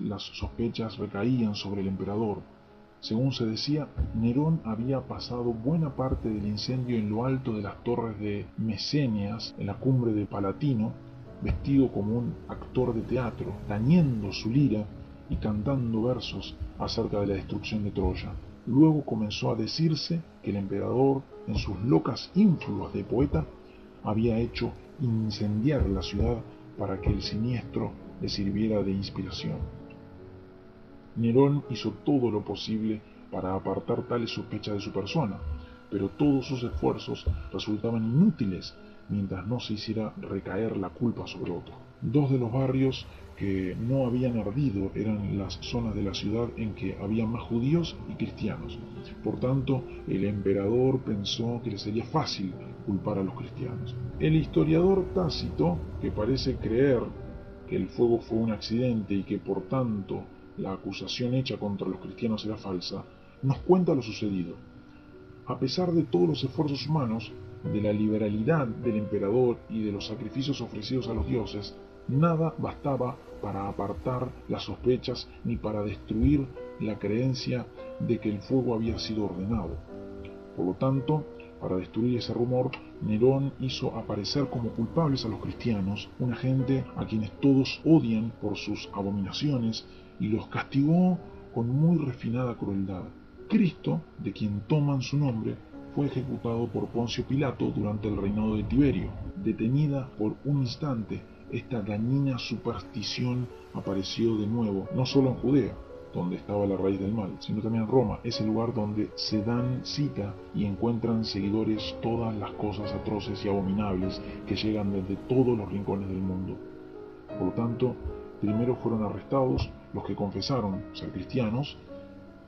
las sospechas recaían sobre el emperador. Según se decía, Nerón había pasado buena parte del incendio en lo alto de las torres de Meséneas, en la cumbre de Palatino, vestido como un actor de teatro, tañendo su lira y cantando versos acerca de la destrucción de Troya. Luego comenzó a decirse que el emperador, en sus locas ínfulas de poeta, había hecho incendiar la ciudad para que el siniestro le sirviera de inspiración. Nerón hizo todo lo posible para apartar tales sospechas de su persona, pero todos sus esfuerzos resultaban inútiles mientras no se hiciera recaer la culpa sobre otro. Dos de los barrios que no habían ardido eran las zonas de la ciudad en que había más judíos y cristianos. Por tanto, el emperador pensó que le sería fácil culpar a los cristianos. El historiador Tácito, que parece creer que el fuego fue un accidente y que por tanto la acusación hecha contra los cristianos era falsa, nos cuenta lo sucedido. A pesar de todos los esfuerzos humanos, de la liberalidad del emperador y de los sacrificios ofrecidos a los dioses, nada bastaba para apartar las sospechas ni para destruir la creencia de que el fuego había sido ordenado. Por lo tanto, para destruir ese rumor, Nerón hizo aparecer como culpables a los cristianos, una gente a quienes todos odian por sus abominaciones, y los castigó con muy refinada crueldad. Cristo, de quien toman su nombre, fue ejecutado por Poncio Pilato durante el reinado de Tiberio. Detenida por un instante, esta dañina superstición apareció de nuevo, no solo en Judea, donde estaba la raíz del mal, sino también en Roma, ese lugar donde se dan cita y encuentran seguidores todas las cosas atroces y abominables que llegan desde todos los rincones del mundo. Por lo tanto, primero fueron arrestados los que confesaron ser cristianos,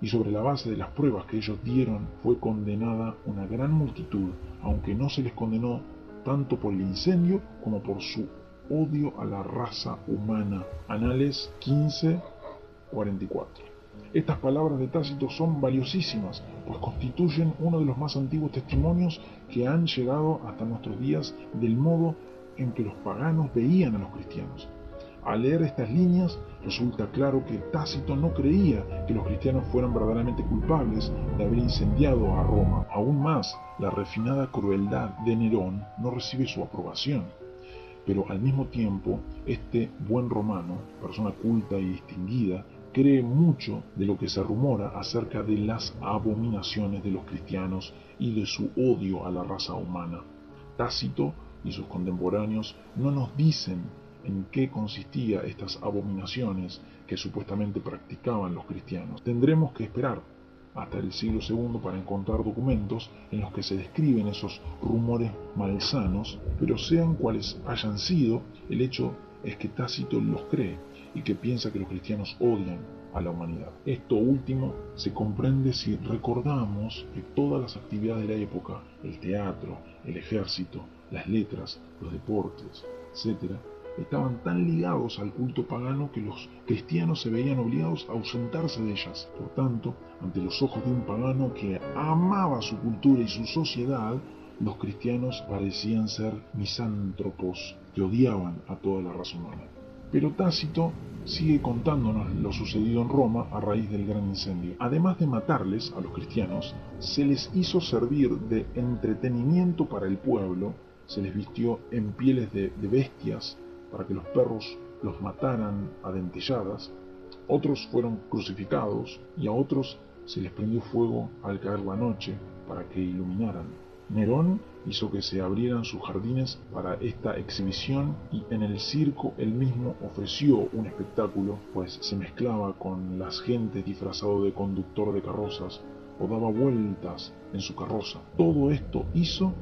y sobre la base de las pruebas que ellos dieron fue condenada una gran multitud, aunque no se les condenó tanto por el incendio como por su odio a la raza humana. Anales 15:44. Estas palabras de Tácito son valiosísimas, pues constituyen uno de los más antiguos testimonios que han llegado hasta nuestros días del modo en que los paganos veían a los cristianos. Al leer estas líneas, resulta claro que Tácito no creía que los cristianos fueran verdaderamente culpables de haber incendiado a Roma. Aún más, la refinada crueldad de Nerón no recibe su aprobación. Pero al mismo tiempo, este buen romano, persona culta y distinguida, cree mucho de lo que se rumora acerca de las abominaciones de los cristianos y de su odio a la raza humana. Tácito y sus contemporáneos no nos dicen en qué consistían estas abominaciones que supuestamente practicaban los cristianos. Tendremos que esperar hasta el siglo II para encontrar documentos en los que se describen esos rumores malsanos, pero sean cuales hayan sido, el hecho es que Tácito los cree y que piensa que los cristianos odian a la humanidad. Esto último se comprende si recordamos que todas las actividades de la época, el teatro, el ejército, las letras, los deportes, etc., estaban tan ligados al culto pagano que los cristianos se veían obligados a ausentarse de ellas. Por tanto, ante los ojos de un pagano que amaba su cultura y su sociedad, los cristianos parecían ser misántropos que odiaban a toda la raza humana. Pero Tácito sigue contándonos lo sucedido en Roma a raíz del gran incendio. Además de matarles a los cristianos, se les hizo servir de entretenimiento para el pueblo, se les vistió en pieles de bestias para que los perros los mataran a dentelladas, otros fueron crucificados y a otros se les prendió fuego al caer la noche para que iluminaran. Nerón hizo que se abrieran sus jardines para esta exhibición y en el circo él mismo ofreció un espectáculo, pues se mezclaba con las gentes disfrazado de conductor de carrozas o daba vueltas en su carroza. Todo esto hizo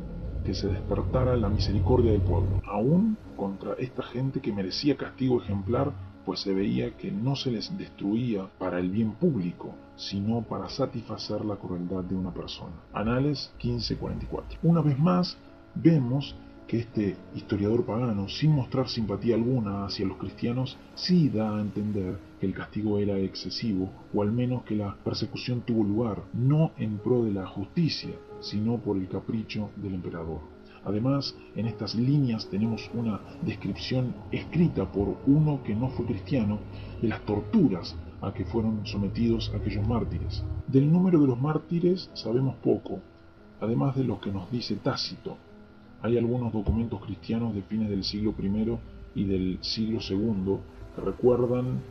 que se despertara la misericordia del pueblo, aún contra esta gente que merecía castigo ejemplar, pues se veía que no se les destruía para el bien público, sino para satisfacer la crueldad de una persona. Anales 15:44. Una vez más, vemos que este historiador pagano, sin mostrar simpatía alguna hacia los cristianos, sí da a entender que el castigo era excesivo, o al menos que la persecución tuvo lugar, no en pro de la justicia, sino por el capricho del emperador. Además, en estas líneas tenemos una descripción escrita por uno que no fue cristiano de las torturas a que fueron sometidos aquellos mártires. Del número de los mártires sabemos poco, además de lo que nos dice Tácito. Hay algunos documentos cristianos de fines del siglo I y del siglo II que recuerdan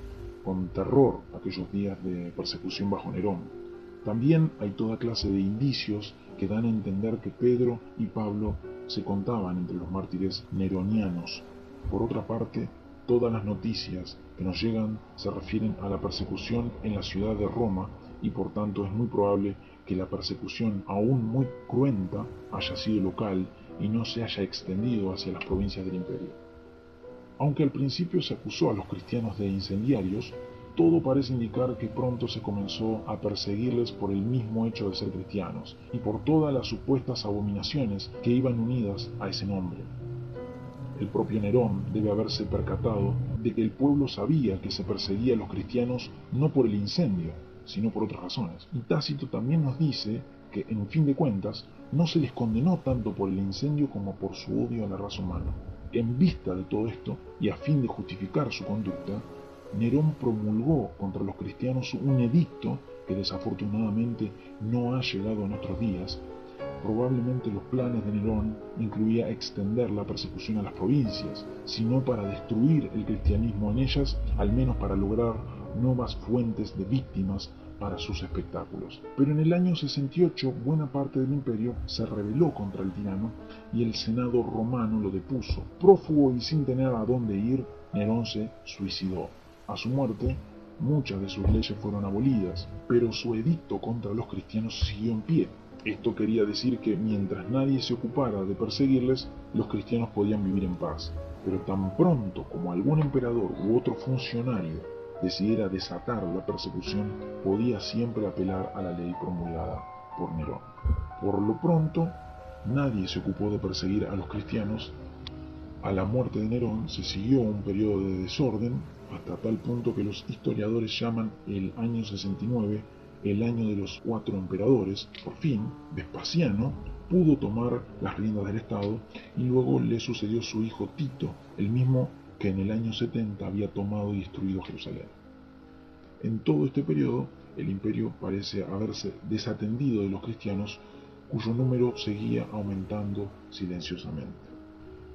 con terror aquellos días de persecución bajo Nerón. También hay toda clase de indicios que dan a entender que Pedro y Pablo se contaban entre los mártires neronianos. Por otra parte, todas las noticias que nos llegan se refieren a la persecución en la ciudad de Roma y por tanto es muy probable que la persecución, aún muy cruenta, haya sido local y no se haya extendido hacia las provincias del imperio. Aunque al principio se acusó a los cristianos de incendiarios, todo parece indicar que pronto se comenzó a perseguirles por el mismo hecho de ser cristianos y por todas las supuestas abominaciones que iban unidas a ese nombre. El propio Nerón debe haberse percatado de que el pueblo sabía que se perseguía a los cristianos no por el incendio, sino por otras razones. Y Tácito también nos dice que, en fin de cuentas, no se les condenó tanto por el incendio como por su odio a la raza humana. En vista de todo esto, y a fin de justificar su conducta, Nerón promulgó contra los cristianos un edicto que desafortunadamente no ha llegado a nuestros días. Probablemente los planes de Nerón incluía extender la persecución a las provincias, sino para destruir el cristianismo en ellas, al menos para lograr nuevas fuentes de víctimas para sus espectáculos. Pero en el año 68 buena parte del imperio se rebeló contra el tirano y el Senado romano lo depuso. Prófugo y sin tener a dónde ir, Nerón se suicidó. A su muerte, muchas de sus leyes fueron abolidas, pero su edicto contra los cristianos siguió en pie. Esto quería decir que mientras nadie se ocupara de perseguirles, los cristianos podían vivir en paz. Pero tan pronto como algún emperador u otro funcionario decidiera desatar la persecución, podía siempre apelar a la ley promulgada por Nerón. Por lo pronto, nadie se ocupó de perseguir a los cristianos. A la muerte de Nerón se siguió un periodo de desorden, hasta tal punto que los historiadores llaman el año 69 el año de los 4 emperadores. Por fin, Vespasiano pudo tomar las riendas del Estado y luego le sucedió su hijo Tito, el mismo que en el año 70 había tomado y destruido Jerusalén. En todo este periodo, el imperio parece haberse desatendido de los cristianos, cuyo número seguía aumentando silenciosamente.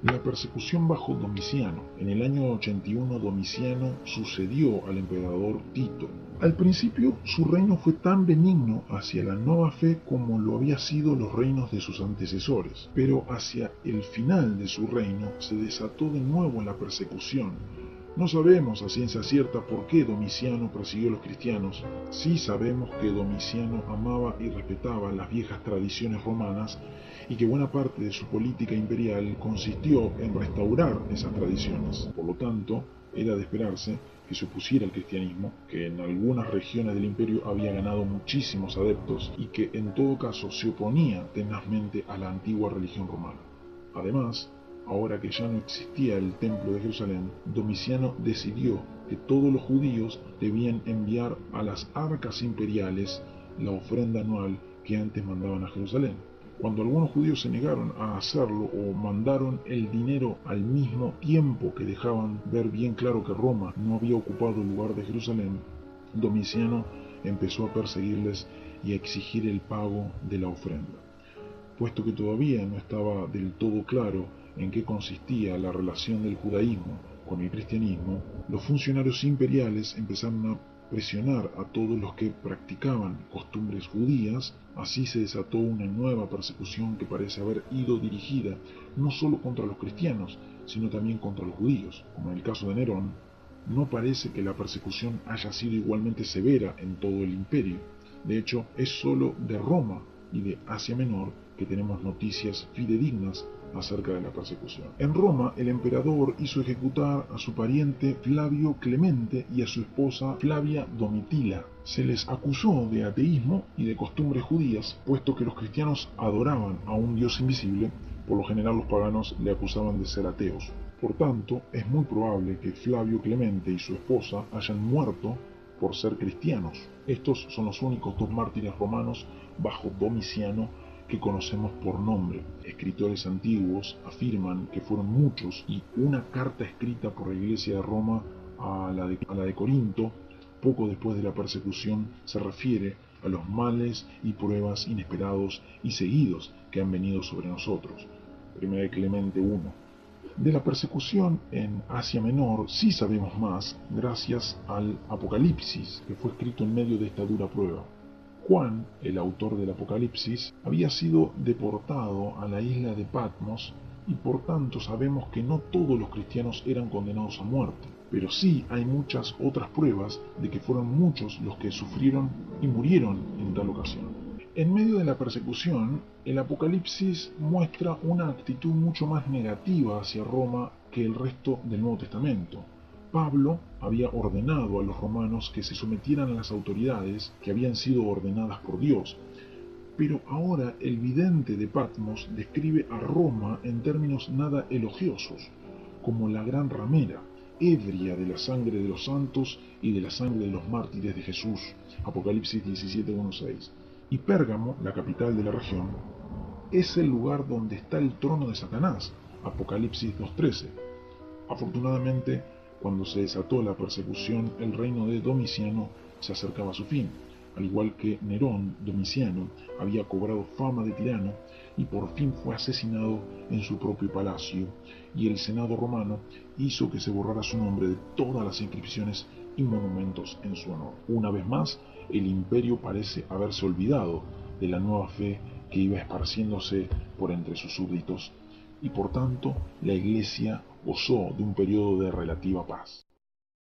La persecución bajo Domiciano. En el año 81 Domiciano sucedió al emperador Tito. Al principio su reino fue tan benigno hacia la nueva fe como lo había sido los reinos de sus antecesores, pero hacia el final de su reino se desató de nuevo la persecución. No sabemos a ciencia cierta por qué Domiciano persiguió a los cristianos. Sí sabemos que Domiciano amaba y respetaba las viejas tradiciones romanas y que buena parte de su política imperial consistió en restaurar esas tradiciones. Por lo tanto, era de esperarse que se opusiera al cristianismo, que en algunas regiones del imperio había ganado muchísimos adeptos y que en todo caso se oponía tenazmente a la antigua religión romana. Además, ahora que ya no existía el templo de Jerusalén, Domiciano decidió que todos los judíos debían enviar a las arcas imperiales la ofrenda anual que antes mandaban a Jerusalén. Cuando algunos judíos se negaron a hacerlo o mandaron el dinero al mismo tiempo que dejaban ver bien claro que Roma no había ocupado el lugar de Jerusalén, Domiciano empezó a perseguirles y a exigir el pago de la ofrenda. Puesto que todavía no estaba del todo claro en qué consistía la relación del judaísmo con el cristianismo, los funcionarios imperiales empezaron a presionar a todos los que practicaban costumbres judías. Así se desató una nueva persecución que parece haber ido dirigida no solo contra los cristianos, sino también contra los judíos. Como en el caso de Nerón, no parece que la persecución haya sido igualmente severa en todo el imperio. De hecho, es solo de Roma y de Asia Menor que tenemos noticias fidedignas acerca de la persecución. En Roma, el emperador hizo ejecutar a su pariente Flavio Clemente y a su esposa Flavia Domitila. Se les acusó de ateísmo y de costumbres judías, puesto que los cristianos adoraban a un Dios invisible. Por lo general los paganos le acusaban de ser ateos. Por tanto, es muy probable que Flavio Clemente y su esposa hayan muerto por ser cristianos. Estos son los únicos 2 mártires romanos bajo Domiciano que conocemos por nombre. Escritores antiguos afirman que fueron muchos y una carta escrita por la Iglesia de Roma a la de Corinto, poco después de la persecución, se refiere a los males y pruebas inesperados y seguidos que han venido sobre nosotros. 1 Clemente 1. De la persecución en Asia Menor sí sabemos más gracias al Apocalipsis, que fue escrito en medio de esta dura prueba. Juan, el autor del Apocalipsis, había sido deportado a la isla de Patmos y por tanto sabemos que no todos los cristianos eran condenados a muerte, pero sí hay muchas otras pruebas de que fueron muchos los que sufrieron y murieron en tal ocasión. En medio de la persecución, el Apocalipsis muestra una actitud mucho más negativa hacia Roma que el resto del Nuevo Testamento. Pablo había ordenado a los romanos que se sometieran a las autoridades que habían sido ordenadas por Dios, pero ahora el vidente de Patmos describe a Roma en términos nada elogiosos, como la gran ramera, ebria de la sangre de los santos y de la sangre de los mártires de Jesús, Apocalipsis 17:1-6. Y Pérgamo, la capital de la región, es el lugar donde está el trono de Satanás, Apocalipsis 2:13. Afortunadamente, cuando se desató la persecución, el reino de Domiciano se acercaba a su fin. Al igual que Nerón, Domiciano había cobrado fama de tirano y por fin fue asesinado en su propio palacio, y el Senado romano hizo que se borrara su nombre de todas las inscripciones y monumentos en su honor. Una vez más, el imperio parece haberse olvidado de la nueva fe que iba esparciéndose por entre sus súbditos, y por tanto la Iglesia gozó de un periodo de relativa paz.